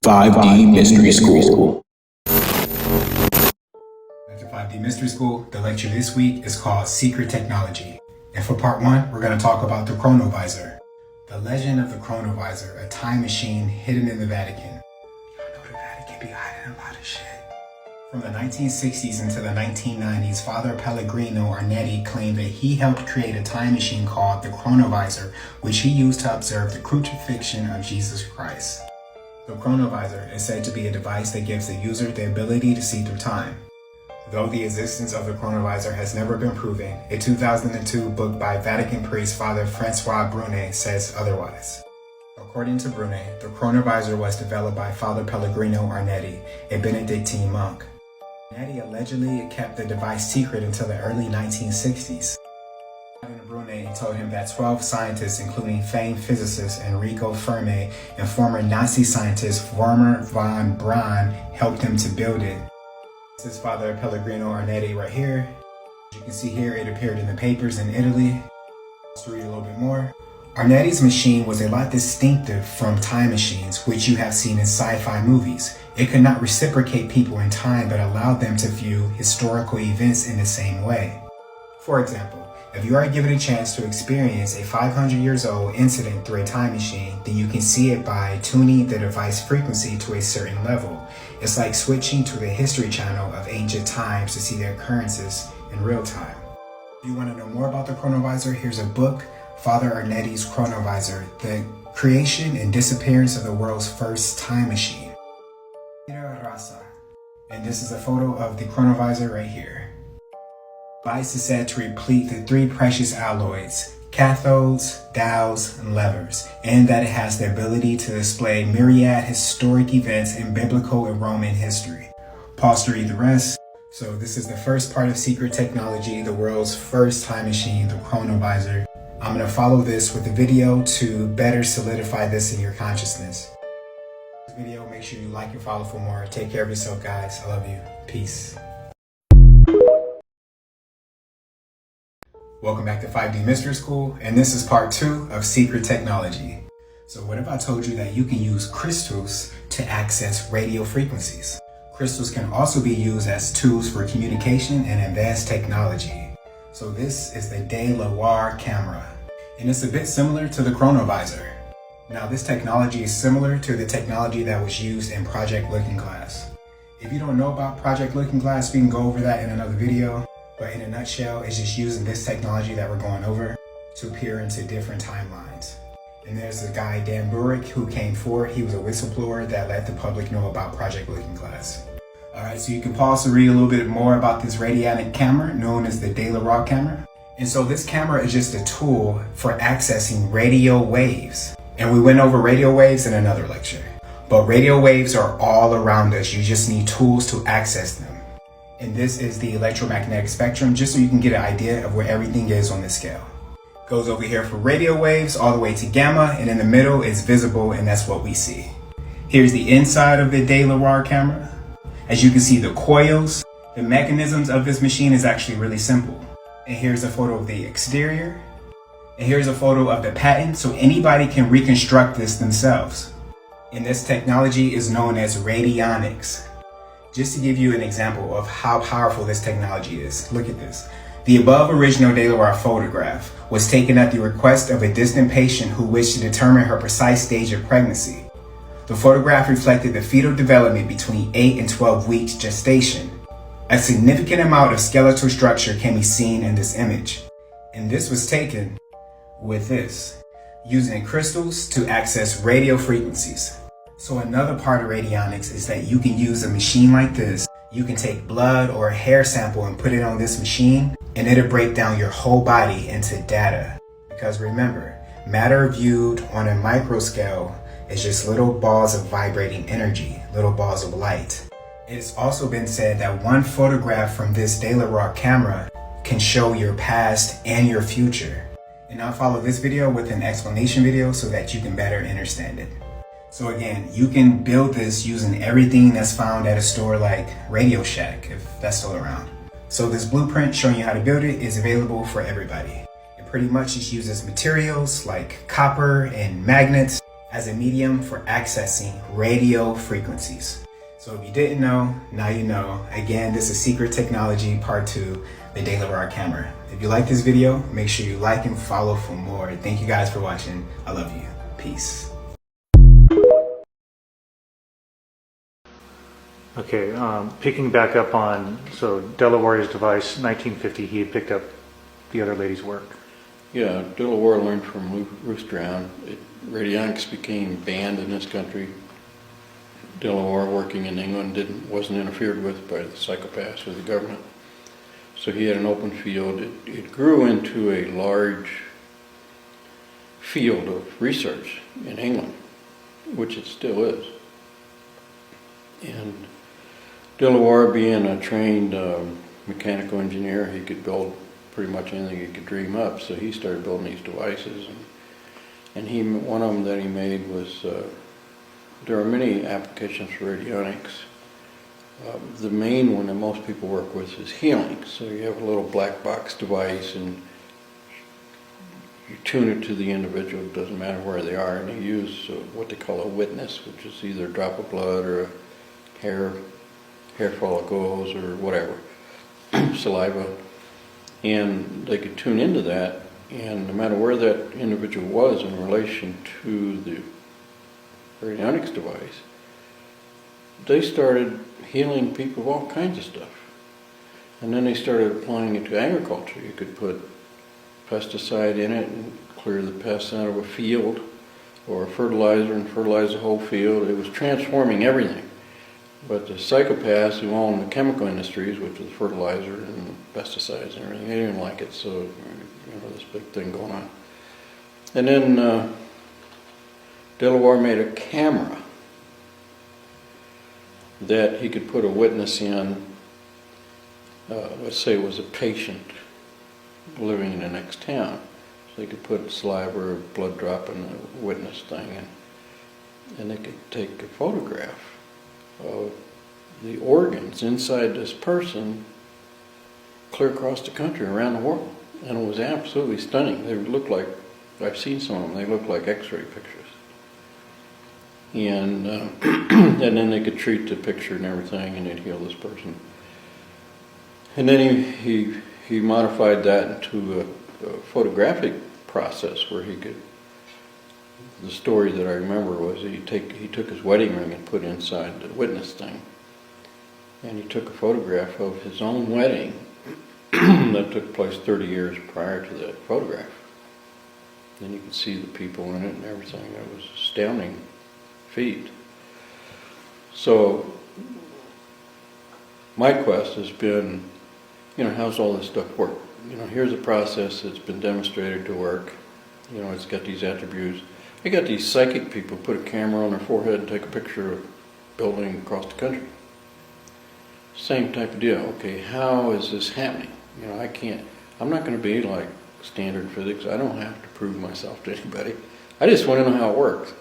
5D Mystery School. At the 5D Mystery School, the lecture this week is called Secret Technology. And for part one, we're going to talk about the chronovisor. The legend of the chronovisor, a time machine hidden in the Vatican. Y'all know the Vatican be hiding a lot of shit. From the 1960s into the 1990s, Father Pellegrino Arnetti claimed that he helped create a time machine called the chronovisor, which he used to observe the crucifixion of Jesus Christ. The chronovisor is said to be a device that gives the user the ability to see through time. Though the existence of the chronovisor has never been proven, a 2002 book by Vatican priest Father Francois Brunet says otherwise. According to Brunet, the chronovisor was developed by Father Pellegrino Arnetti, a Benedictine monk. Arnetti allegedly kept the device secret until the early 1960s. Brunet told him that 12 scientists, including famed physicist Enrico Fermi and former Nazi scientist Werner von Braun, helped him to build it. This is Father Pellegrino Arnetti right here. As you can see here, it appeared in the papers in Italy. Let's read a little bit more. Arnetti's machine was a lot distinctive from time machines, which you have seen in sci-fi movies. It could not reciprocate people in time, but allowed them to view historical events in the same way. For example, if you are given a chance to experience a 500 years old incident through a time machine, then you can see it by tuning the device frequency to a certain level. It's like switching to the History Channel of ancient times to see the occurrences in real time. If you want to know more about the chronovisor, here's a book, Father Arnetti's Chronovisor, The Creation and Disappearance of the World's First Time Machine. And this is a photo of the chronovisor right here. The device is said to replete the three precious alloys, cathodes, dowels, and levers, and that it has the ability to display myriad historic events in biblical and Roman history. Pause to read the rest. So this is the first part of Secret Technology, the world's first time machine, the chronovisor. I'm going to follow this with a video to better solidify this in your consciousness. This video, make sure you like and follow for more. Take care of yourself, guys. I love you. Peace. Welcome back to 5D Mystery School, and this is part 2 of Secret Technology. So what if I told you that you can use crystals to access radio frequencies? Crystals can also be used as tools for communication and advanced technology. So this is the De La War camera, and it's a bit similar to the chronovisor. Now this technology is similar to the technology that was used in Project Looking Glass. If you don't know about Project Looking Glass, we can go over that in another video. But in a nutshell, it's just using this technology that we're going over to peer into different timelines. And there's the guy, Dan Burrick, who came forward. He was a whistleblower that let the public know about Project Looking Glass. All right, so you can pause to read a little bit more about this radionic camera known as the De La War camera. And so this camera is just a tool for accessing radio waves. And we went over radio waves in another lecture. But radio waves are all around us. You just need tools to access them. And this is the electromagnetic spectrum, just so you can get an idea of where everything is on this scale. Goes over here for radio waves all the way to gamma, and in the middle is visible, and that's what we see. Here's the inside of the De La War camera. As you can see, the coils, the mechanisms of this machine is actually really simple. And here's a photo of the exterior. And here's a photo of the patent, so anybody can reconstruct this themselves. And this technology is known as radionics. Just to give you an example of how powerful this technology is, look at this. The above original De La War photograph was taken at the request of a distant patient who wished to determine her precise stage of pregnancy. The photograph reflected the fetal development between 8 and 12 weeks gestation. A significant amount of skeletal structure can be seen in this image. And this was taken with this, using crystals to access radio frequencies. So another part of radionics is that you can use a machine like this. You can take blood or a hair sample and put it on this machine, and it'll break down your whole body into data. Because remember, matter viewed on a micro scale is just little balls of vibrating energy, little balls of light. It's also been said that one photograph from this De La War camera can show your past and your future. And I'll follow this video with an explanation video so that you can better understand it. So again, you can build this using everything that's found at a store like Radio Shack, if that's still around. So this blueprint showing you how to build it is available for everybody. It pretty much just uses materials like copper and magnets as a medium for accessing radio frequencies. So if you didn't know, now you know. Again, this is Secret Technology Part 2, the Delavar camera. If you like this video, make sure you like and follow for more. Thank you guys for watching. I love you. Peace. Okay, picking back up on, so Delaware's device, 1950, he had picked up the other lady's work. Yeah, Delaware learned from Roosterhound. Radionics became banned in this country. Delaware, working in England, wasn't interfered with by the psychopaths or the government. So he had an open field. It grew into a large field of research in England, which it still is. And Delaware, being a trained mechanical engineer, he could build pretty much anything he could dream up. So he started building these devices, and one of them that he made was there are many applications for radionics. The main one that most people work with is healing. So you have a little black box device, and you tune it to the individual. It doesn't matter where they are, and they use what they call a witness, which is either a drop of blood or a hair follicles or whatever, saliva, and they could tune into that, and no matter where that individual was in relation to the radionics device, they started healing people of all kinds of stuff. And then they started applying it to agriculture. You could put pesticide in it and clear the pests out of a field, or a fertilizer and fertilize the whole field. It was transforming everything. But the psychopaths who own the chemical industries, which was fertilizer and pesticides and everything, they didn't like it, so this big thing going on. And then Delaware made a camera that he could put a witness in. Let's say it was a patient living in the next town. So they could put saliva or blood drop in the witness thing, and they could take a photograph of the organs inside this person clear across the country, around the world. And it was absolutely stunning. They looked like, I've seen some of them, they look like x-ray pictures. And, and then they could treat the picture and everything, and they'd heal this person. And then he modified that into a photographic process where he could, the story that I remember was he took his wedding ring and put inside the witness thing, and he took a photograph of his own wedding that took place 30 years prior to that photograph. Then you could see the people in it and everything. It was an astounding feat. So my quest has been, how's all this stuff work? Here's a process that's been demonstrated to work. It's got these attributes. I got these psychic people put a camera on their forehead and take a picture of a building across the country. Same type of deal. Okay, how is this happening? I'm not going to be like standard physics. I don't have to prove myself to anybody. I just want to know how it works.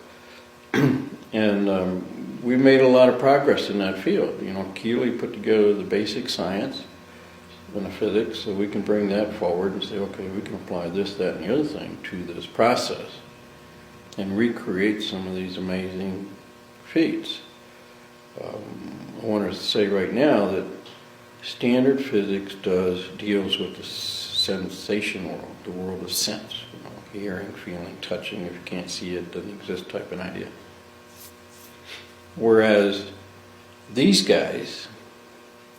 And we made a lot of progress in that field. Keeley put together the basic science and the physics, so we can bring that forward and say, okay, we can apply this, that, and the other thing to this process and recreate some of these amazing feats. I want to say right now that standard physics deals with the sensation world, the world of sense, hearing, feeling, touching. If you can't see it, doesn't exist type of an idea. Whereas these guys,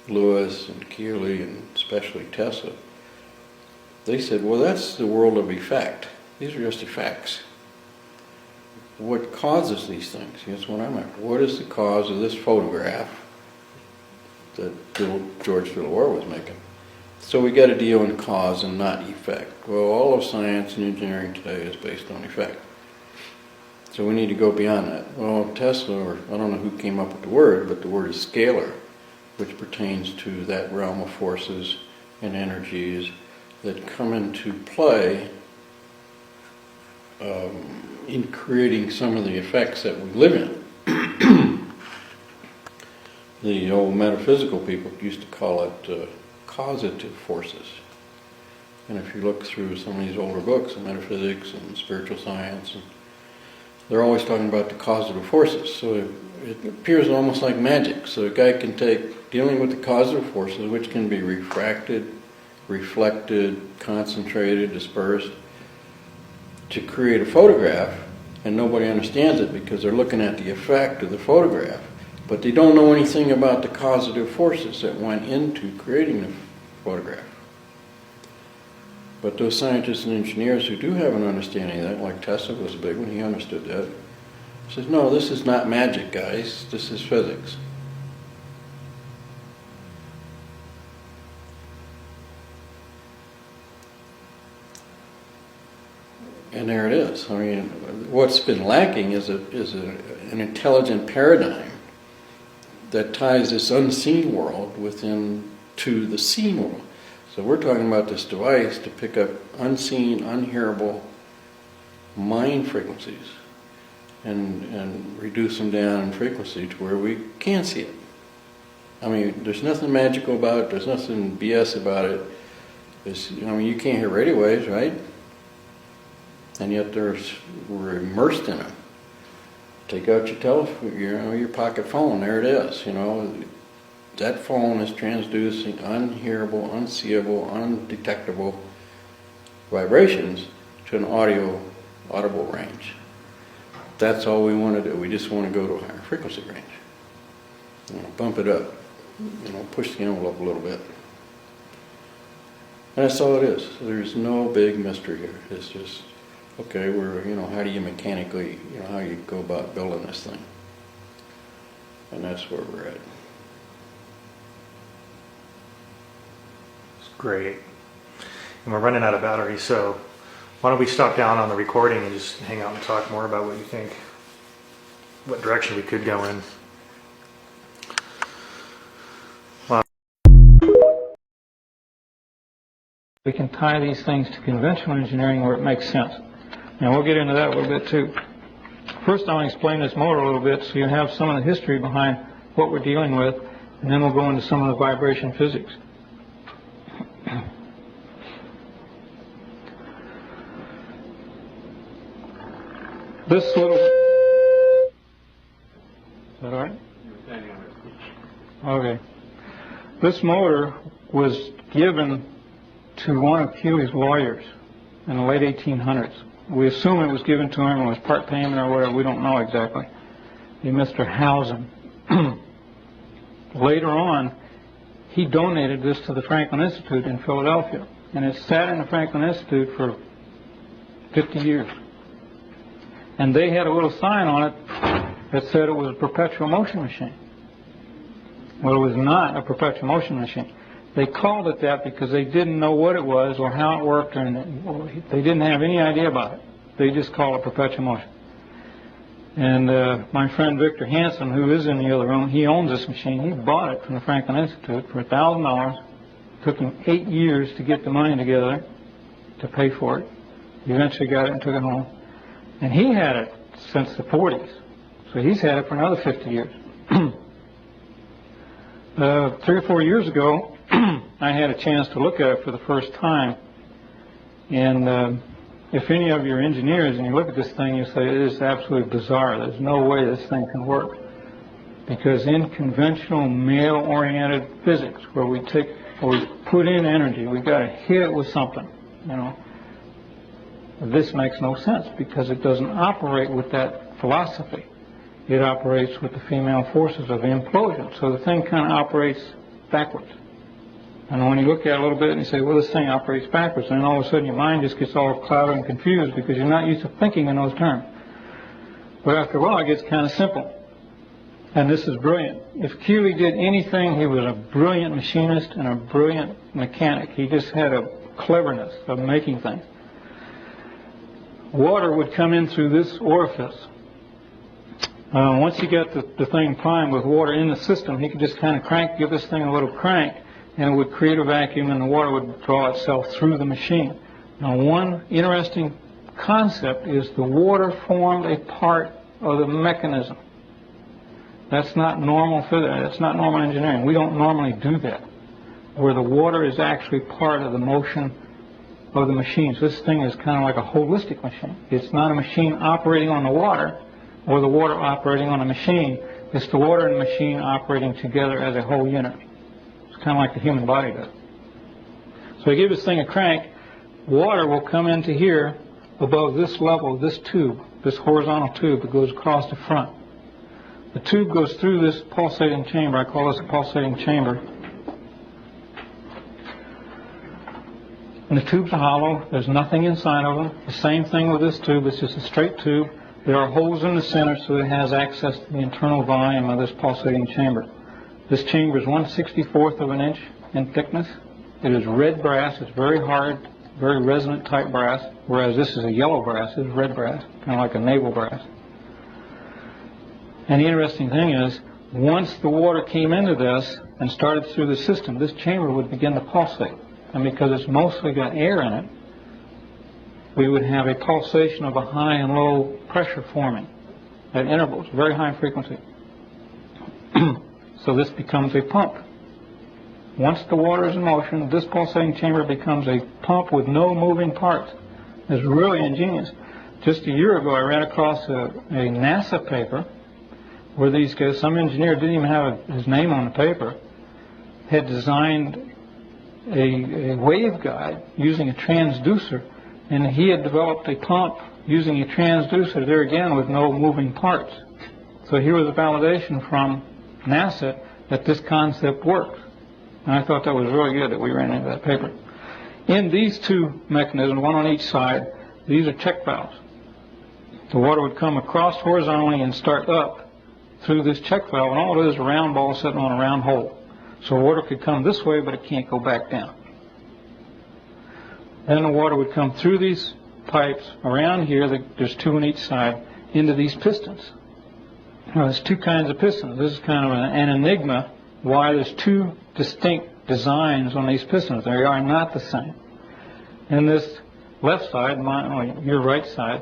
Lewis and Keeley and especially Tesla, they said, well, that's the world of effect. These are just effects. What causes these things? That's what I'm after. What is the cause of this photograph that George Delaware was making? So we got to deal in cause and not effect. Well, all of science and engineering today is based on effect. So we need to go beyond that. Well, Tesla, or I don't know who came up with the word, but the word is scalar, which pertains to that realm of forces and energies that come into play in creating some of the effects that we live in. The old metaphysical people used to call it causative forces. And if you look through some of these older books on metaphysics and spiritual science, and they're always talking about the causative forces. So it appears almost like magic. So a guy can take dealing with the causative forces, which can be refracted, reflected, concentrated, dispersed, to create a photograph, and nobody understands it because they're looking at the effect of the photograph, but they don't know anything about the causative forces that went into creating the photograph. But those scientists and engineers who do have an understanding of that, like Tesla was a big one, he understood that, says, no, this is not magic, guys, this is physics. And there it is. I mean, what's been lacking is an intelligent paradigm that ties this unseen world to the seen world. So we're talking about this device to pick up unseen, unhearable mind frequencies and reduce them down in frequency to where we can see it. I mean, there's nothing magical about it. There's nothing BS about it. You can't hear radio waves, right? And yet we're immersed in them. Take out your telephone, your pocket phone, there it is. That phone is transducing unhearable, unseeable, undetectable vibrations to an audible range. That's all we want to do. We just want to go to a higher frequency range. Bump it up. Push the envelope a little bit. And that's all it is. There's no big mystery here. It's just, okay, how do you mechanically, how you go about building this thing? And that's where we're at. It's great. And we're running out of battery, so why don't we stop down on the recording and just hang out and talk more about what you think, what direction we could go in. We can tie these things to conventional engineering where it makes sense. And we'll get into that a little bit too. First, I want to explain this motor a little bit so you have some of the history behind what we're dealing with, and then we'll go into some of the vibration physics. This little... Is that all right? Okay. This motor was given to one of Keely's lawyers in the late 1800s. We assume it was given to him and was part payment or whatever. We don't know exactly. Mr. Housen. Later on, he donated this to the Franklin Institute in Philadelphia, and it sat in the Franklin Institute for 50 years. And they had a little sign on it that said it was a perpetual motion machine. Well, it was not a perpetual motion machine. They called it that because they didn't know what it was or how it worked, and they didn't have any idea about it. They just called it perpetual motion. And my friend Victor Hansen, who is in the other room, he owns this machine. He bought it from the Franklin Institute for $1,000. Took him 8 years to get the money together to pay for it. He eventually got it and took it home. And he had it since the 40s. So he's had it for another 50 years. 3 or 4 years ago, I had a chance to look at it for the first time, and if any of your engineers and you look at this thing, you say it is absolutely bizarre. There's no way this thing can work, because in conventional male-oriented physics, where we put in energy, we've got to hit it with something. This makes no sense because it doesn't operate with that philosophy. It operates with the female forces of implosion, so the thing kind of operates backwards. And when you look at it a little bit and you say, well, this thing operates backwards, and then all of a sudden your mind just gets all clouded and confused because you're not used to thinking in those terms. But after a while, it gets kind of simple. And this is brilliant. If Keely did anything, he was a brilliant machinist and a brilliant mechanic. He just had a cleverness of making things. Water would come in through this orifice. Once he got the thing primed with water in the system, he could just kind of give this thing a little crank, and it would create a vacuum, and the water would draw itself through the machine. Now, one interesting concept is the water formed a part of the mechanism. That's not normal physics. That's not normal engineering. We don't normally do that, where the water is actually part of the motion of the machines. This thing is kind of like a holistic machine. It's not a machine operating on the water or the water operating on a machine. It's the water and the machine operating together as a whole unit. It's kind of like the human body does. So you give this thing a crank, water will come into here above this level, this tube, this horizontal tube that goes across the front. The tube goes through this pulsating chamber. I call this a pulsating chamber. And the tubes are hollow. There's nothing inside of them. The same thing with this tube. It's just a straight tube. There are holes in the center so it has access to the internal volume of this pulsating chamber. This chamber is 1/64 of an inch in thickness. It is red brass. It's very hard, very resonant type brass, whereas this is a yellow brass. This is red brass, kind of like a naval brass. And the interesting thing is, once the water came into this and started through the system, this chamber would begin to pulsate. And because it's mostly got air in it, we would have a pulsation of a high and low pressure forming at intervals, very high frequency. So this becomes a pump. Once the water is in motion, this pulsating chamber becomes a pump with no moving parts. It's really ingenious. Just a year ago, I ran across a NASA paper where these guys, some engineer didn't even have his name on the paper, had designed a waveguide using a transducer, and he had developed a pump using a transducer there again with no moving parts. So here was a validation from NASA that this concept works. And I thought that was really good that we ran into that paper. In these two mechanisms, one on each side, these are check valves. The water would come across horizontally and start up through this check valve, and all it is a round ball sitting on a round hole. So water could come this way, but it can't go back down. Then the water would come through these pipes around here, there's two on each side, into these pistons. Now, there's two kinds of pistons. This is kind of an enigma why there's two distinct designs on these pistons. They are not the same. In this left side, your right side,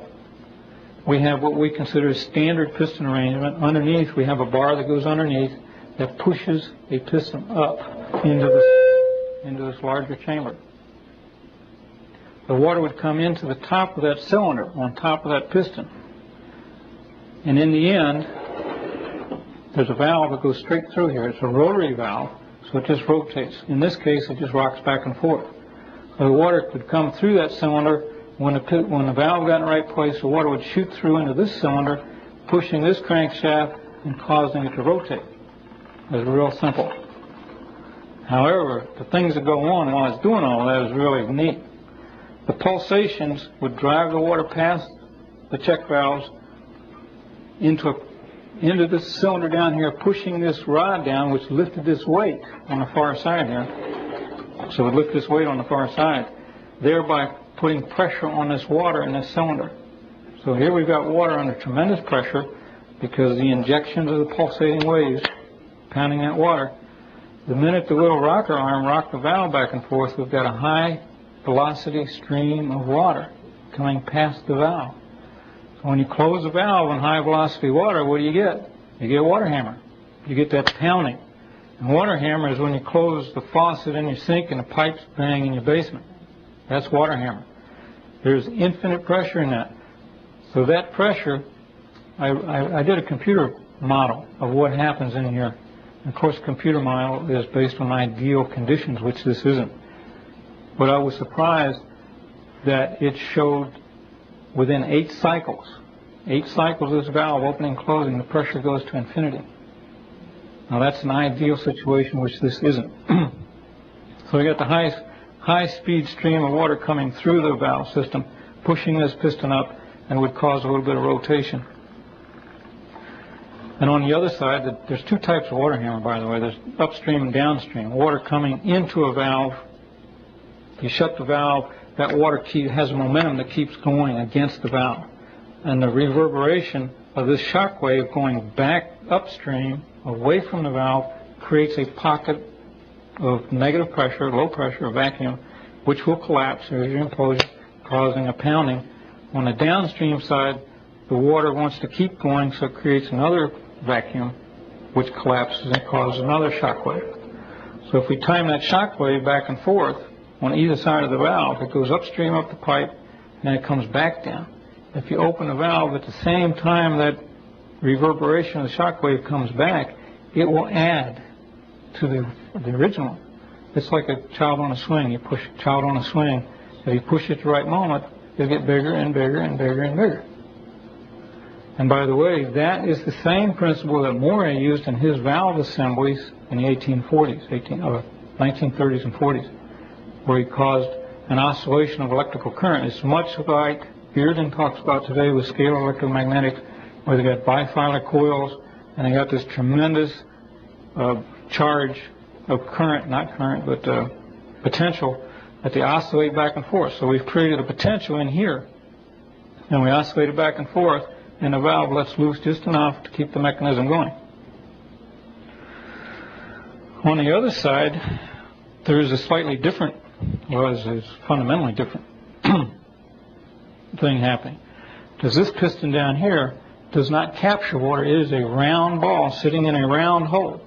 we have what we consider a standard piston arrangement. Underneath, we have a bar that goes underneath that pushes a piston up into this larger chamber. The water would come into the top of that cylinder, on top of that piston. And in the end, there's a valve that goes straight through here. It's a rotary valve, so it just rotates. In this case, it just rocks back and forth. So the water could come through that cylinder. When the valve got in the right place, the water would shoot through into this cylinder, pushing this crankshaft and causing it to rotate. It's real simple. However, the things that go on while it's doing all that is really neat. The pulsations would drive the water past the check valves into this cylinder down here, pushing this rod down, which lifted this weight on the far side here. So it would lift this weight on the far side, thereby putting pressure on this water in this cylinder. So here we've got water under tremendous pressure because the injections of the pulsating waves pounding that water. The minute the little rocker arm rocked the valve back and forth, we've got a high velocity stream of water coming past the valve. So when you close the valve on high velocity water, what do you get? You get a water hammer. You get that pounding. And water hammer is when you close the faucet in your sink and the pipes bang in your basement. That's water hammer. There's infinite pressure in that. So that pressure, I did a computer model of what happens in here. And of course, the computer model is based on ideal conditions, which this isn't. But I was surprised that it showed within 8 cycles of this valve opening and closing, the pressure goes to infinity. Now that's an ideal situation, which this isn't. So we got the high-speed stream of water coming through the valve system, pushing this piston up, and would cause a little bit of rotation. And on the other side, there's two types of water hammer, by the way. There's upstream and downstream. Water coming into a valve, you shut the valve, that water has a momentum that keeps going against the valve. And the reverberation of this shock wave going back upstream, away from the valve, creates a pocket of negative pressure, low pressure, a vacuum, which will collapse as you impose it, causing a pounding. On the downstream side, the water wants to keep going, so it creates another vacuum, which collapses and causes another shock wave. So if we time that shock wave back and forth, on either side of the valve. It goes upstream up the pipe, and it comes back down. If you open the valve at the same time that reverberation of the shock wave comes back, it will add to the original. It's like a child on a swing. You push a child on a swing. If you push it at the right moment, it'll get bigger and bigger and bigger and bigger. And by the way, that is the same principle that Morey used in his valve assemblies in the 1930s and 40s, where he caused an oscillation of electrical current. It's much like Bearden talks about today with scalar electromagnetics, where they got bifilar coils and they got this tremendous charge of current, not current, but potential that they oscillate back and forth. So we've created a potential in here, and we oscillate it back and forth, and the valve lets loose just enough to keep the mechanism going. On the other side, there is a slightly different, well, it's fundamentally different thing happening. Because this piston down here does not capture water. It is a round ball sitting in a round hole.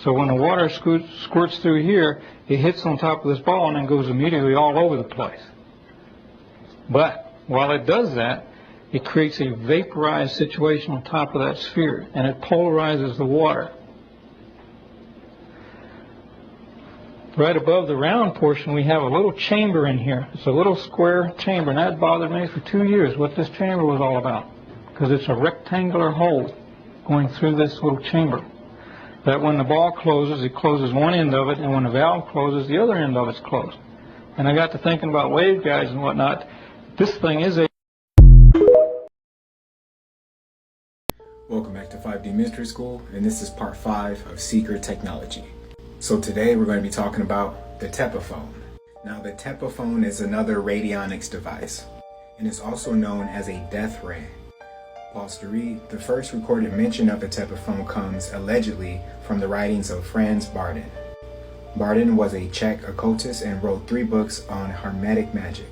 So when the water squirts through here, it hits on top of this ball and then goes immediately all over the place. But while it does that, it creates a vaporized situation on top of that sphere, and it polarizes the water. Right above the round portion, we have a little chamber in here. It's a little square chamber, and that bothered me for 2 years, what this chamber was all about. Because it's a rectangular hole going through this little chamber. That when the ball closes, it closes one end of it, and when the valve closes, the other end of it's closed. And I got to thinking about waveguides and whatnot. This thing is a... Welcome back to 5D Mystery School, and this is part 5 of Secret Technology. So today we're going to be talking about the tepaphone. Now the tepaphone is another radionics device, and is also known as a death ray. Pause to read. The first recorded mention of the tepaphone comes allegedly from the writings of Franz Bardon. Bardon was a Czech occultist and wrote 3 books on hermetic magic.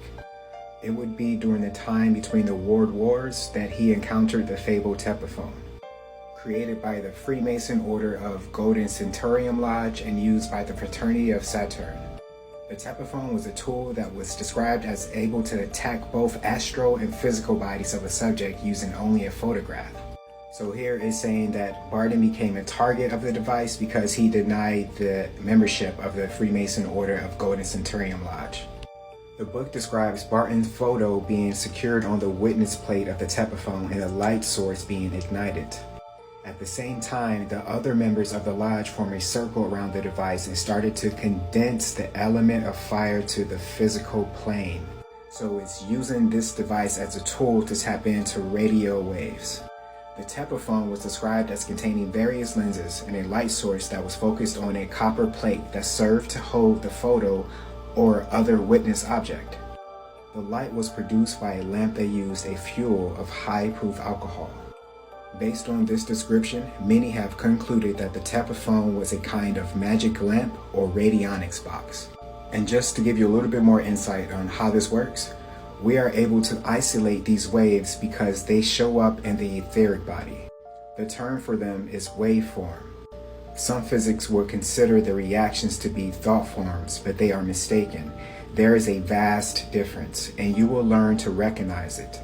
It would be during the time between the World Wars that he encountered the fabled tepaphone. Created by the Freemason Order of Golden Centurion Lodge and used by the Fraternity of Saturn. The tepaphone was a tool that was described as able to attack both astral and physical bodies of a subject using only a photograph. So here is saying that Bardon became a target of the device because he denied the membership of the Freemason Order of Golden Centurion Lodge. The book describes Bardon's photo being secured on the witness plate of the tepaphone and a light source being ignited. At the same time, the other members of the lodge formed a circle around the device and started to condense the element of fire to the physical plane. So it's using this device as a tool to tap into radio waves. The tepaphone was described as containing various lenses and a light source that was focused on a copper plate that served to hold the photo or other witness object. The light was produced by a lamp that used a fuel of high-proof alcohol. Based on this description, many have concluded that the tepaphone was a kind of magic lamp or radionics box. And just to give you a little bit more insight on how this works, we are able to isolate these waves because they show up in the etheric body. The term for them is waveform. Some physics will consider the reactions to be thought forms, but they are mistaken. There is a vast difference, and you will learn to recognize it.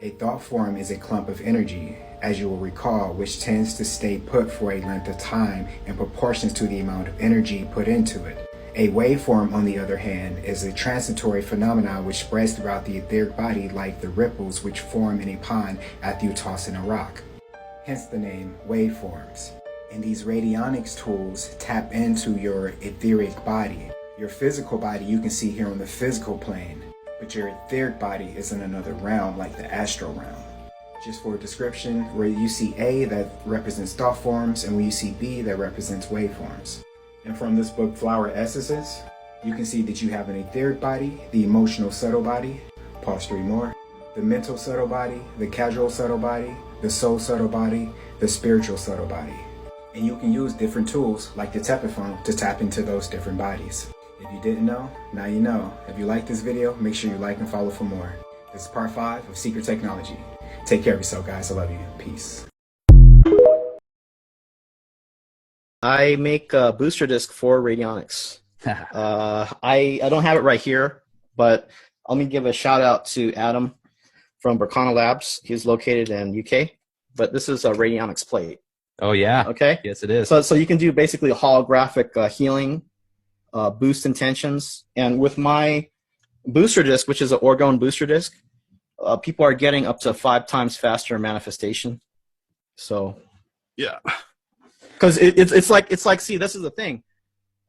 A thought form is a clump of energy, as you will recall, which tends to stay put for a length of time in proportions to the amount of energy put into it. A waveform, on the other hand, is a transitory phenomenon which spreads throughout the etheric body like the ripples which form in a pond after you toss in a rock. Hence the name waveforms. And these radionics tools tap into your etheric body. Your physical body you can see here on the physical plane, but your etheric body is in another realm like the astral realm. Just for a description, where you see A, that represents thought forms, and when you see B, that represents waveforms. And from this book, Flower Essences, you can see that you have an etheric body, the emotional subtle body, pause to read more, the mental subtle body, the casual subtle body, the soul subtle body, the spiritual subtle body. And you can use different tools like the tepaphone to tap into those different bodies. If you didn't know, now you know. If you like this video, make sure you like and follow for more. This is part 5 of Secret Technology. Take care of yourself, guys. I love you. Peace. I make a booster disc for radionics. I don't have it right here, but let me give a shout out to Adam from Berkana Labs. He's located in UK, but this is a radionics plate. Oh yeah. Okay. Yes, it is. So you can do basically holographic healing, boost intentions, and with my booster disc, which is an orgone booster disc, people are getting up to 5 times faster manifestation. So Yeah. because it's like see, this is the thing.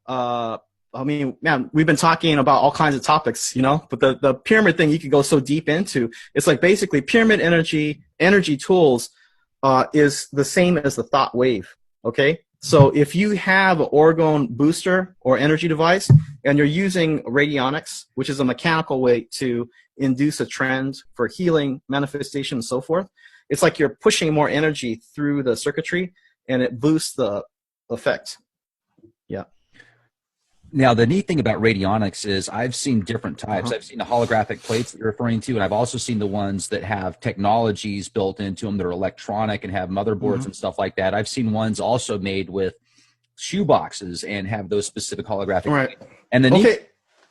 I mean, man, we've been talking about all kinds of topics, you know, but the pyramid thing you could go so deep into. It's like basically pyramid energy tools is the same as the thought wave. Okay, so if you have an orgone booster or energy device and you're using radionics, which is a mechanical way to induce a trend for healing, manifestation, and so forth, it's like you're pushing more energy through the circuitry and it boosts the effect. Yeah. Now, the neat thing about radionics is I've seen different types. I've seen the holographic plates that you're referring to, and I've also seen the ones that have technologies built into them that are electronic and have motherboards and stuff like that. I've seen ones also made with shoe boxes and have those specific holographic plates. And then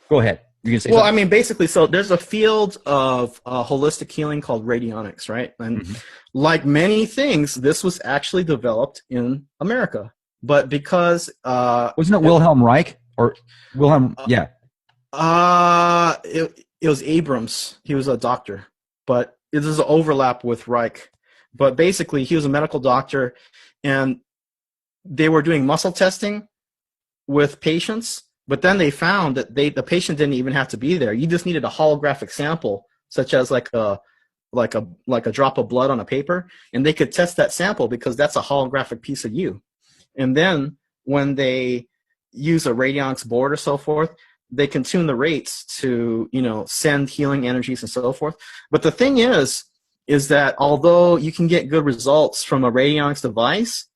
go ahead. You're gonna say well, something? I mean, basically, so there's a field of holistic healing called radionics, right? And like many things, this was actually developed in America. But because wasn't it Wilhelm Reich or Wilhelm? Yeah. It was Abrams. He was a doctor, but it is an overlap with Reich. But basically, he was a medical doctor, and they were doing muscle testing with patients. But then they found that the patient didn't even have to be there. You just needed a holographic sample, such as like a drop of blood on a paper, and they could test that sample because that's a holographic piece of you. And then when they use a radionics board or so forth, they can tune the rates to, you know, send healing energies and so forth. But the thing is that although you can get good results from a radionics device,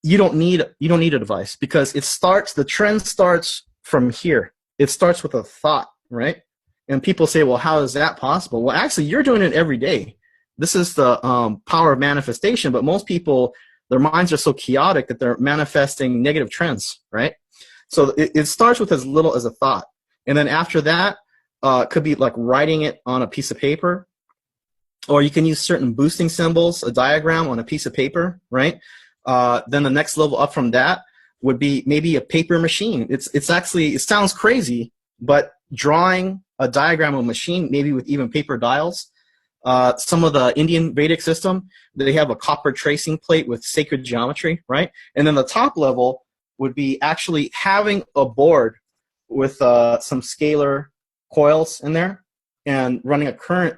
you don't need a device because the trend starts from here. It starts with a thought, right? And people say, well, how is that possible? Well, actually, you're doing it every day. This is the power of manifestation, but most people, their minds are so chaotic that they're manifesting negative trends, right? So it starts with as little as a thought. And then after that, could be like writing it on a piece of paper, or you can use certain boosting symbols, a diagram on a piece of paper, right? Then the next level up from that would be maybe a paper machine. It's actually, it sounds crazy, but drawing a diagram of a machine, maybe with even paper dials. Some of the Indian Vedic system, they have a copper tracing plate with sacred geometry, right? And then the top level would be actually having a board with some scalar coils in there and running a current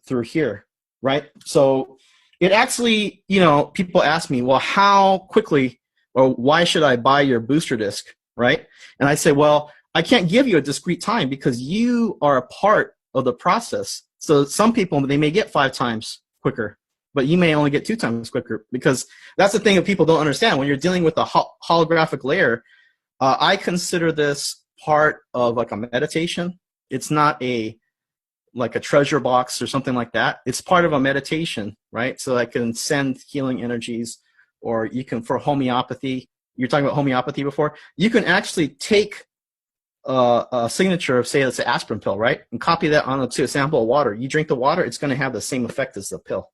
through here, right? So it actually, you know, people ask me, well, how quickly or why should I buy your booster disc, right? And I say, well, I can't give you a discrete time because you are a part of the process. So some people, they may get 5 times quicker, but you may only get 2 times quicker, because that's the thing that people don't understand. When you're dealing with a holographic layer, I consider this part of like a meditation. It's not like a treasure box or something like that. It's part of a meditation, right? So I can send healing energies, or you can, for homeopathy, you're talking about homeopathy before, you can actually take a signature of, say, it's an aspirin pill, right? And copy that onto a sample of water. You drink the water, it's going to have the same effect as the pill,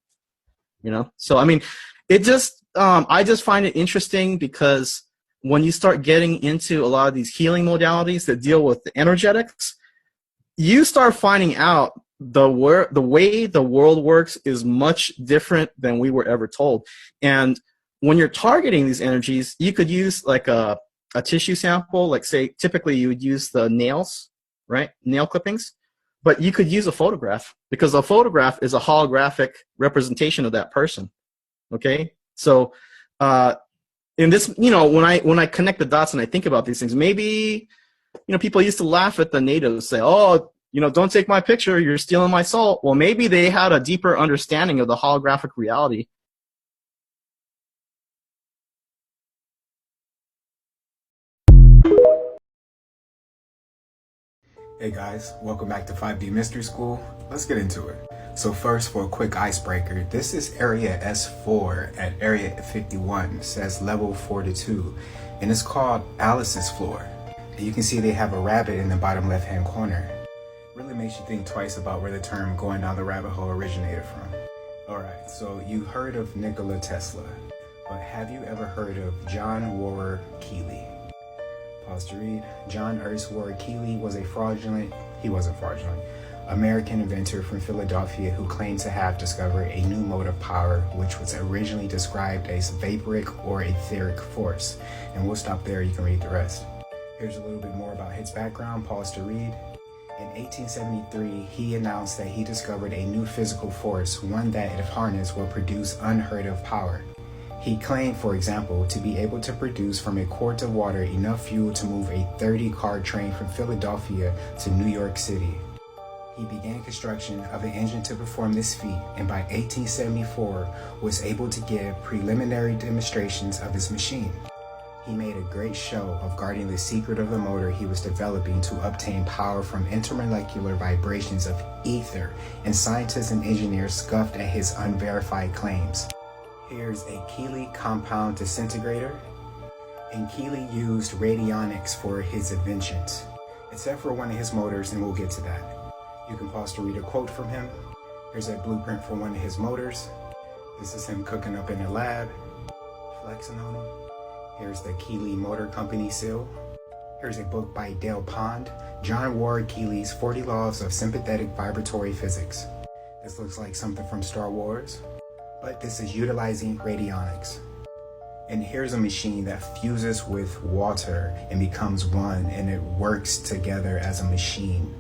you know? So, I mean, it just, I just find it interesting because when you start getting into a lot of these healing modalities that deal with the energetics, you start finding out the way the world works is much different than we were ever told. And when you're targeting these energies, you could use like a tissue sample, like say typically you would use the nails, right? Nail clippings, but you could use a photograph because a photograph is a holographic representation of that person. Okay. So, in this, you know, when I connect the dots and I think about these things, maybe, you know, people used to laugh at the natives, say, oh, you know, don't take my picture, you're stealing my soul. Well, maybe they had a deeper understanding of the holographic reality. Hey guys, welcome back to 5D Mystery School. Let's get into it. So first, for a quick icebreaker, this is area S4 at area 51, says level 42, and it's called Alice's floor. And you can see they have a rabbit in the bottom left-hand corner. Really makes you think twice about where the term going down the rabbit hole originated from. Alright, so you heard of Nikola Tesla, but have you ever heard of John Warren Keeley? Pause to read. John Ernst Warren Keeley was he wasn't fraudulent, American inventor from Philadelphia who claimed to have discovered a new mode of power which was originally described as vaporic or etheric force. And we'll stop there, you can read the rest. Here's a little bit more about his background, pause to read. In 1873, he announced that he discovered a new physical force, one that, if harnessed, would produce unheard of power. He claimed, for example, to be able to produce from a quart of water enough fuel to move a 30-car train from Philadelphia to New York City. He began construction of an engine to perform this feat, and by 1874 was able to give preliminary demonstrations of his machine. He made a great show of guarding the secret of the motor he was developing to obtain power from intermolecular vibrations of ether, and scientists and engineers scoffed at his unverified claims. Here's a Keeley compound disintegrator, and Keeley used radionics for his inventions, except for one of his motors, and we'll get to that. You can pause to read a quote from him. Here's a blueprint for one of his motors. This is him cooking up in the lab, flexing on him. Here's the Keeley Motor Company seal. Here's a book by Dale Pond, John Warren Keeley's 40 Laws of Sympathetic Vibratory Physics. This looks like something from Star Wars, but this is utilizing radionics. And here's a machine that fuses with water and becomes one, and it works together as a machine.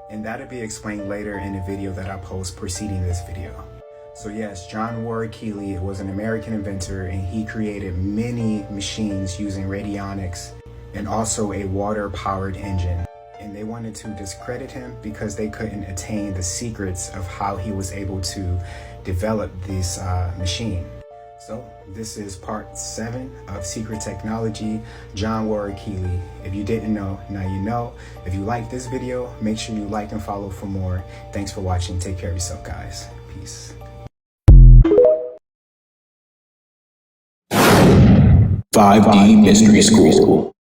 And that'll be explained later in a video that I post preceding this video. So yes, John Warren Keeley was an American inventor, and he created many machines using radionics and also a water-powered engine. And they wanted to discredit him because they couldn't attain the secrets of how he was able to develop this machine. So this is part 7 of Secret Technology, John Warren Keeley. If you didn't know, now you know. If you like this video, make sure you like and follow for more. Thanks for watching. Take care of yourself, guys. Peace. 5D Mystery School.